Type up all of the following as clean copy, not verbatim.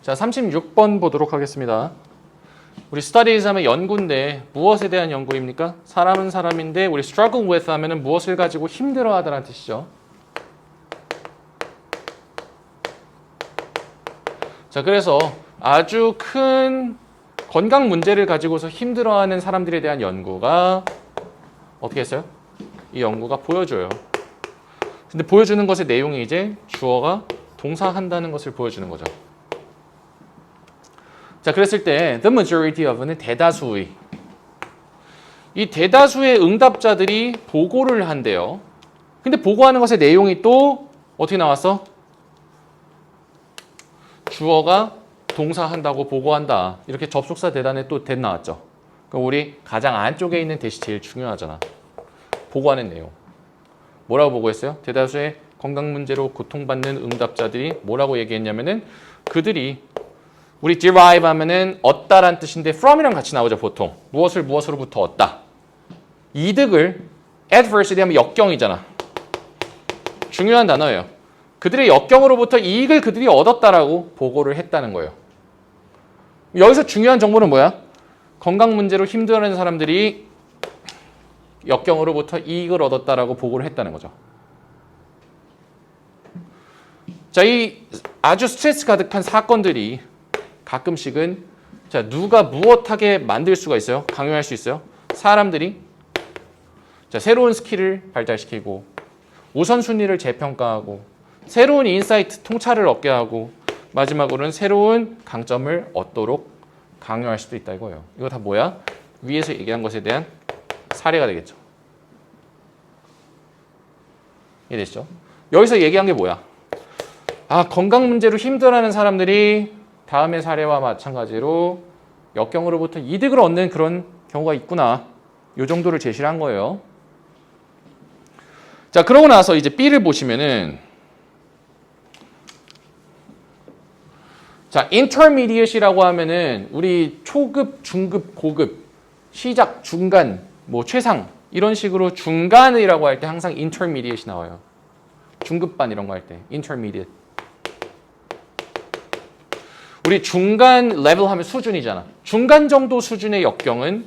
자, 36번 보도록 하겠습니다. 우리 studies 하면 연구인데 무엇에 대한 연구입니까? 사람은 사람인데 우리 struggle with 하면은 무엇을 가지고 힘들어하다라는 뜻이죠. 자, 그래서 아주 큰 건강 문제를 가지고서 힘들어하는 사람들에 대한 연구가 어떻게 했어요? 이 연구가 보여줘요. 근데 보여주는 것의 내용이 이제 주어가 동사한다는 것을 보여주는 거죠. 자, 그랬을 때 the majority of는 대다수의 이 대다수의 응답자들이 보고를 한대요. 근데 보고하는 것의 내용이 또 어떻게 나왔어? 주어가 동사한다고 보고한다. 이렇게 접속사 대단에 또 대 나왔죠. 그럼 우리 가장 안쪽에 있는 대시 제일 중요하잖아. 보고하는 내용. 뭐라고 보고했어요? 대다수의 건강 문제로 고통받는 응답자들이 뭐라고 얘기했냐면은 그들이 우리 derive 하면은 얻다란 뜻인데 from이랑 같이 나오죠, 보통. 무엇을 무엇으로부터 얻다. 이득을 adversity 하면 역경이잖아. 중요한 단어예요. 그들의 역경으로부터 이익을 그들이 얻었다라고 보고를 했다는 거예요. 여기서 중요한 정보는 뭐야? 건강 문제로 힘들어하는 사람들이 역경으로부터 이익을 얻었다라고 보고를 했다는 거죠. 자, 이 아주 스트레스 가득한 사건들이 가끔씩은 자, 누가 무엇하게 만들 수가 있어요? 강요할 수 있어요? 사람들이 자, 새로운 스킬을 발달시키고 우선순위를 재평가하고 새로운 인사이트 통찰을 얻게 하고 마지막으로는 새로운 강점을 얻도록 강요할 수도 있다 이거예요. 이거 다 뭐야? 위에서 얘기한 것에 대한 사례가 되겠죠. 이해되시죠? 여기서 얘기한 게 뭐야? 아, 건강 문제로 힘들어하는 사람들이 다음의 사례와 마찬가지로 역경으로부터 이득을 얻는 그런 경우가 있구나. 이 정도를 제시를 한 거예요. 자, 그러고 나서 이제 B를 보시면은 자, intermediate이라고 하면은 우리 초급, 중급, 고급, 시작, 중간, 뭐 최상 이런 식으로 중간이라고 할 때 항상 intermediate이 나와요. 중급반 이런 거 할 때 intermediate. 우리 중간 레벨 하면 수준이잖아. 중간 정도 수준의 역경은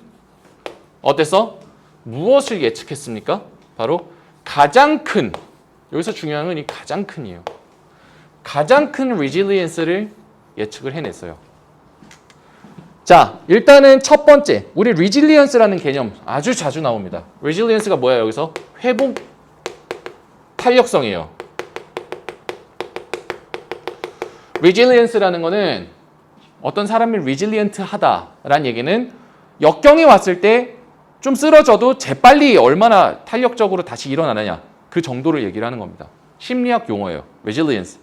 어땠어? 무엇을 예측했습니까? 바로 가장 큰, 여기서 중요한 건 이 가장 큰이에요. 가장 큰 resilience를 예측을 해냈어요. 자, 일단은 첫 번째, 우리 resilience라는 개념 아주 자주 나옵니다. resilience가 뭐야 여기서? 회복 탄력성이에요. resilience라는 거는 어떤 사람이 resilient하다라는 얘기는 역경이 왔을 때 좀 쓰러져도 재빨리 얼마나 탄력적으로 다시 일어나느냐 그 정도를 얘기를 하는 겁니다. 심리학 용어예요. resilience.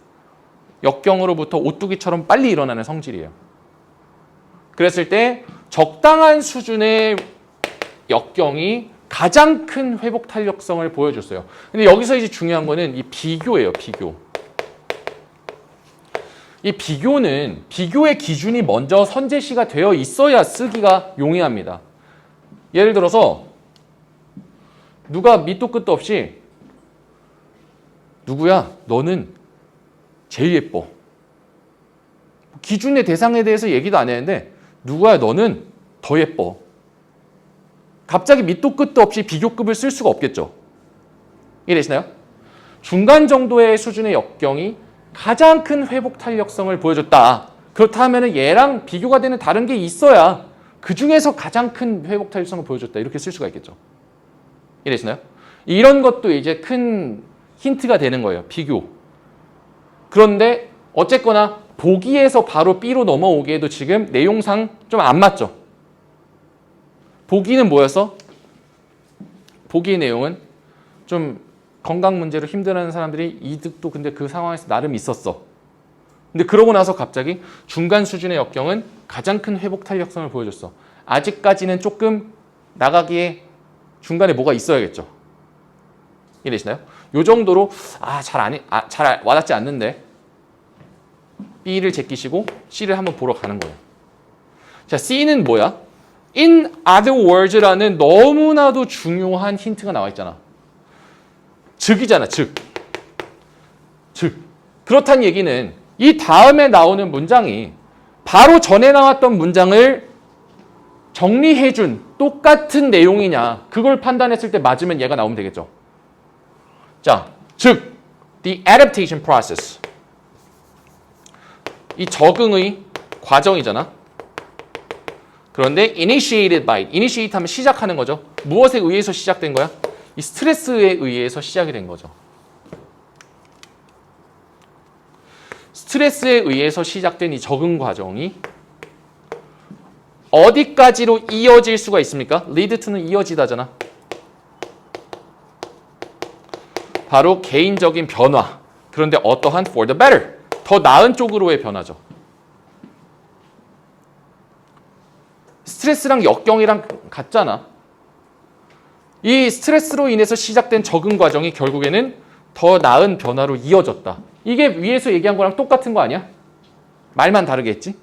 역경으로부터 오뚜기처럼 빨리 일어나는 성질이에요. 그랬을 때 적당한 수준의 역경이 가장 큰 회복 탄력성을 보여줬어요. 근데 여기서 이제 중요한 거는 이 비교예요. 비교. 이 비교는 비교의 기준이 먼저 선제시가 되어 있어야 쓰기가 용이합니다. 예를 들어서 누가 밑도 끝도 없이 누구야? 너는 제일 예뻐. 기준의 대상에 대해서 얘기도 안 했는데 누구야? 너는 더 예뻐. 갑자기 밑도 끝도 없이 비교급을 쓸 수가 없겠죠. 이해되시나요? 중간 정도의 수준의 역경이 가장 큰 회복 탄력성을 보여줬다. 그렇다면 얘랑 비교가 되는 다른 게 있어야 그 중에서 가장 큰 회복 탄력성을 보여줬다. 이렇게 쓸 수가 있겠죠. 이해되시나요? 이런 것도 이제 큰 힌트가 되는 거예요. 비교. 그런데 어쨌거나 보기에서 바로 B로 넘어오기에도 지금 내용상 좀 안 맞죠. 보기는 뭐였어? 보기의 내용은 좀 건강 문제로 힘들어하는 사람들이 이득도 근데 그 상황에서 나름 있었어. 근데 그러고 나서 갑자기 중간 수준의 역경은 가장 큰 회복 탄력성을 보여줬어. 아직까지는 조금 나가기에 중간에 뭐가 있어야겠죠. 이해되시나요? 요 정도로 잘 와닿지 않는데 B를 제끼시고 C를 한번 보러 가는 거예요. 자, C는 뭐야? In other words라는 너무나도 중요한 힌트가 나와 있잖아. 즉이잖아, 즉. 그렇다는 얘기는 이 다음에 나오는 문장이 바로 전에 나왔던 문장을 정리해준 똑같은 내용이냐 그걸 판단했을 때 맞으면 얘가 나오면 되겠죠. 자, 즉 the adaptation process 이 적응의 과정이잖아. 그런데 initiated by initiate 하면 시작하는 거죠. 무엇에 의해서 시작된 거야? 이 스트레스에 의해서 시작이 된 거죠. 스트레스에 의해서 시작된 이 적응 과정이 어디까지로 이어질 수가 있습니까? lead to는 이어지다잖아. 바로 개인적인 변화. 그런데 어떠한 for the better. 더 나은 쪽으로의 변화죠. 스트레스랑 역경이랑 같잖아. 이 스트레스로 인해서 시작된 적응 과정이 결국에는 더 나은 변화로 이어졌다. 이게 위에서 얘기한 거랑 똑같은 거 아니야? 말만 다르게 했지?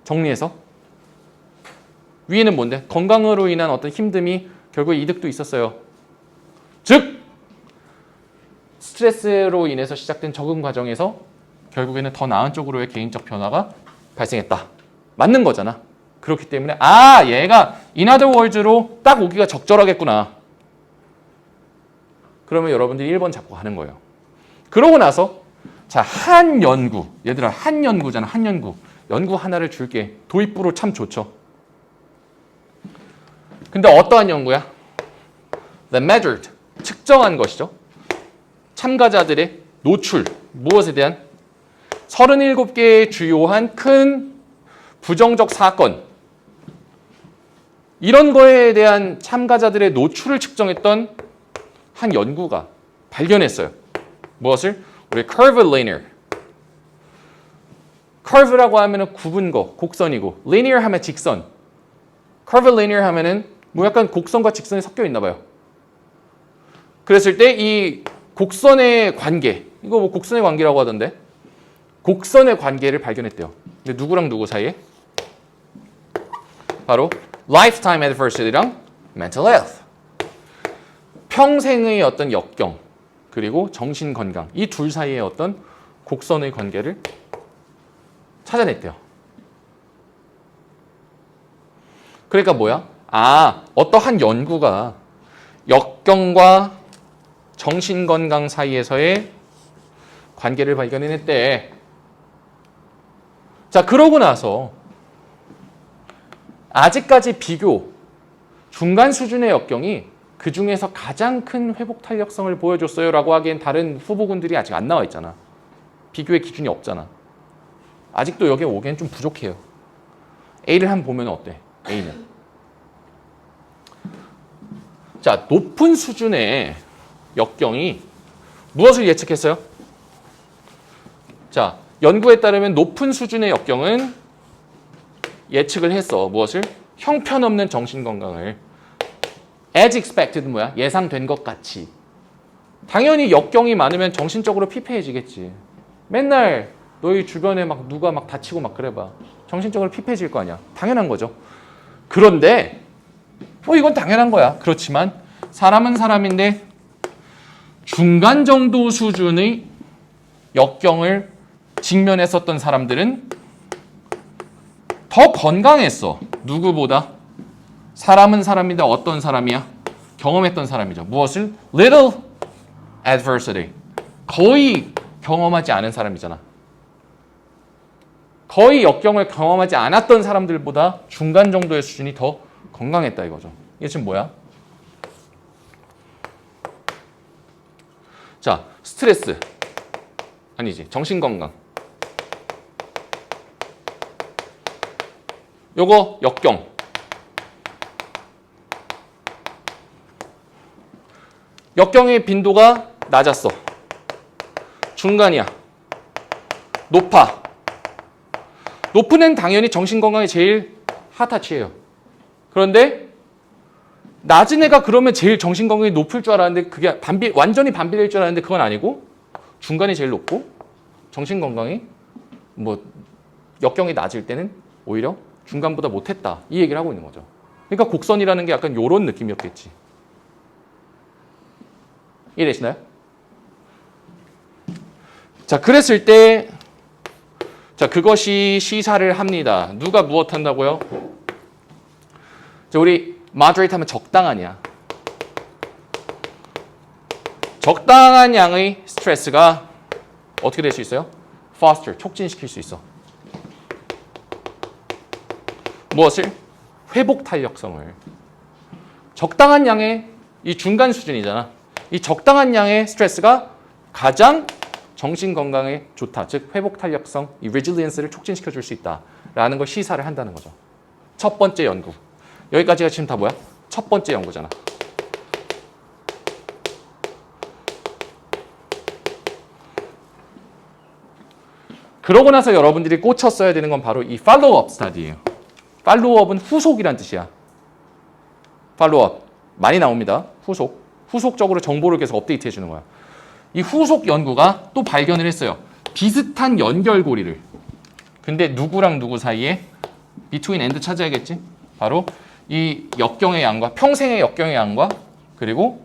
정리해서. 위에는 뭔데? 건강으로 인한 어떤 힘듦이 결국에 이득도 있었어요. 즉 스트레스로 인해서 시작된 적응 과정에서 결국에는 더 나은 쪽으로의 개인적 변화가 발생했다. 맞는 거잖아. 그렇기 때문에 얘가 in other words로 딱 오기가 적절하겠구나. 그러면 여러분들이 1번 잡고 하는 거예요. 그러고 나서 자, 한 연구. 얘들아 한 연구잖아. 한 연구. 연구 하나를 줄게. 도입부로 참 좋죠. 근데 어떠한 연구야? The measured. 측정한 것이죠. 참가자들의 노출. 무엇에 대한? 37개의 주요한 큰 부정적 사건. 이런 거에 대한 참가자들의 노출을 측정했던 한 연구가 발견했어요. 무엇을? 우리 curve linear. curve라고 하면은 굽은 거, 곡선이고 linear 하면 직선. curve linear 하면은 뭐 약간 곡선과 직선이 섞여 있나 봐요. 그랬을 때 이 곡선의 관계, 이거 뭐 곡선의 관계라고 하던데 곡선의 관계를 발견했대요. 근데 누구랑 누구 사이에? 바로 lifetime adversity랑 mental health. 평생의 어떤 역경 그리고 정신 건강 이 둘 사이의 어떤 곡선의 관계를 찾아냈대요. 그러니까 뭐야? 어떠한 연구가 역경과 정신 건강 사이에서의 관계를 발견해냈대. 자, 그러고 나서 아직까지 비교 중간 수준의 역경이 그 중에서 가장 큰 회복 탄력성을 보여줬어요 라고 하기엔 다른 후보군들이 아직 안 나와 있잖아. 비교의 기준이 없잖아. 아직도 여기에 오기엔 좀 부족해요. A를 한번 보면 어때? A는. 자, 높은 수준의 역경이 무엇을 예측했어요? 자, 연구에 따르면 높은 수준의 역경은 예측을 했어. 무엇을? 형편없는 정신건강을. as expected 뭐야? 예상된 것 같이. 당연히 역경이 많으면 정신적으로 피폐해지겠지. 맨날 너희 주변에 막 누가 막 다치고 막 그래봐. 정신적으로 피폐해질 거 아니야. 당연한 거죠. 그런데 이건 당연한 거야. 그렇지만 사람은 사람인데 중간 정도 수준의 역경을 직면했었던 사람들은 더 건강했어. 누구보다? 사람은 사람인데 어떤 사람이야? 경험했던 사람이죠. 무엇을? Little adversity. 거의 경험하지 않은 사람이잖아. 거의 역경을 경험하지 않았던 사람들보다 중간 정도의 수준이 더 건강했다 이거죠. 이게 지금 뭐야? 자, 스트레스. 아니지, 정신건강. 요거 역경. 역경의 빈도가 낮았어. 중간이야. 높아. 높은 애는 당연히 정신건강이 제일 핫하치예요. 그런데 낮은 애가 그러면 제일 정신건강이 높을 줄 알았는데 그게 완전히 반비례일 줄 알았는데 그건 아니고 중간이 제일 높고 정신건강이 뭐 역경이 낮을 때는 오히려 중간보다 못했다. 이 얘기를 하고 있는 거죠. 그러니까 곡선이라는 게 약간 요런 느낌이었겠지. 이해되시나요? 자, 그랬을 때 자, 그것이 시사를 합니다. 누가 무엇 한다고요? 자, 우리 moderate 하면 적당하냐. 적당한 양의 스트레스가 어떻게 될 수 있어요? foster, 촉진시킬 수 있어. 무엇을? 회복 탄력성을. 적당한 양의 이 중간 수준이잖아. 이 적당한 양의 스트레스가 가장 정신 건강에 좋다. 즉 회복 탄력성, 이 resilience를 촉진시켜 줄 수 있다라는 걸 시사를 한다는 거죠. 첫 번째 연구. 여기까지가 지금 다 뭐야? 첫 번째 연구잖아. 그러고 나서 여러분들이 꽂혔어야 되는 건 바로 이 팔로우업 스터디예요. 팔로우업은 후속이란 뜻이야. 팔로우업 많이 나옵니다. 후속. 후속적으로 정보를 계속 업데이트 해주는 거야. 이 후속 연구가 또 발견을 했어요. 비슷한 연결고리를. 근데 누구랑 누구 사이에? between and 찾아야겠지? 바로 이 역경의 양과 평생의 역경의 양과 그리고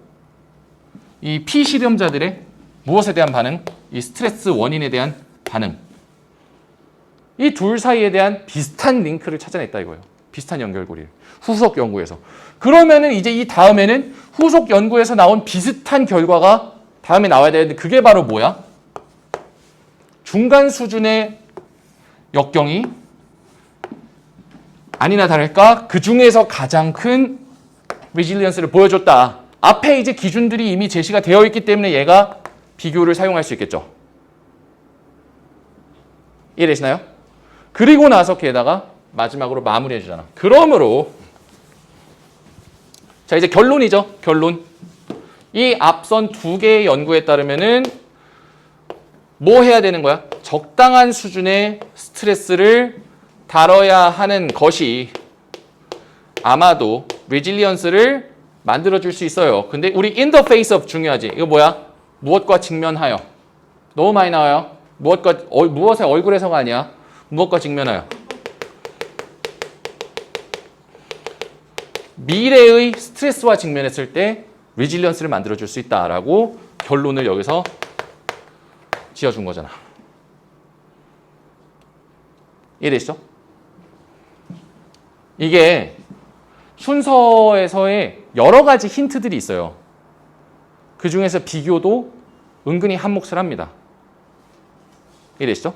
이 피실험자들의 무엇에 대한 반응? 이 스트레스 원인에 대한 반응. 이 둘 사이에 대한 비슷한 링크를 찾아냈다 이거예요. 비슷한 연결고리를. 후속 연구에서. 그러면은 이제 이 다음에는 후속 연구에서 나온 비슷한 결과가 다음에 나와야 되는데 그게 바로 뭐야? 중간 수준의 역경이 아니나 다를까 그 중에서 가장 큰 resilience를 보여줬다. 앞에 이제 기준들이 이미 제시가 되어 있기 때문에 얘가 비교를 사용할 수 있겠죠. 이해되시나요? 그리고 나서 게다가 마지막으로 마무리해 주잖아. 그러므로 자 이제 결론이죠. 결론. 이 앞선 두 개의 연구에 따르면은 뭐 해야 되는 거야? 적당한 수준의 스트레스를 다뤄야 하는 것이 아마도 resilience를 만들어줄 수 있어요. 근데 우리 in the face of 중요하지. 이거 뭐야? 무엇과 직면하여. 너무 많이 나와요. 무엇의 얼굴에서가 아니야. 무엇과 직면하여. 미래의 스트레스와 직면했을 때 resilience를 만들어줄 수 있다라고 결론을 여기서 지어준 거잖아. 이해되시죠? 이게 순서에서의 여러 가지 힌트들이 있어요. 그 중에서 비교도 은근히 한몫을 합니다. 이해되시죠?